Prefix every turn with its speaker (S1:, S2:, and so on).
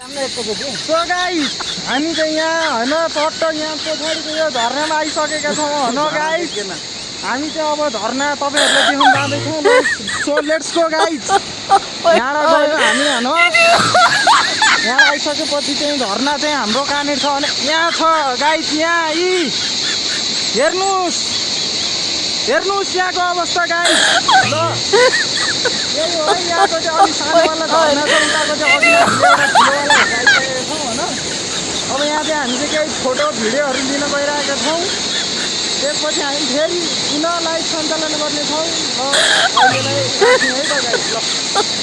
S1: So guys हामी चाहिँ यहाँ होइन चट्ट यहाँ पछाडिको यो धर्नामा आइसकेका छौँ होइन गाइस। हामी चाहिँ अब धर्ना तपाईँहरूलाई देखाउन जाँदैछौँ। So let's go guys. यहाँ गयो हामी होइन। यहाँ आइसकेपछि चाहिँ धर्ना चाहिँ हाम्रो कहाँनिर छ भने यहाँ छ गाइस। यहाँ हेर्नुहोस् हेर्नुहोस् यहाँको अवस्था गाइस। ल यही हो है यहाँको चाहिँ अलिक सानोवाला धर्ना छ। उताको चाहिँ अघि एउटा ठुलोवाला आइसकेका छौँ होइन। अब यहाँ चाहिँ हामी चाहिँ केही फोटो भिडियोहरू लिन गइरहेका छौँ। त्यसपछि हामी फेरि पुनः लाइभ सञ्चालन गर्नेछौँ। अहिलेलाई है त गाइस। ल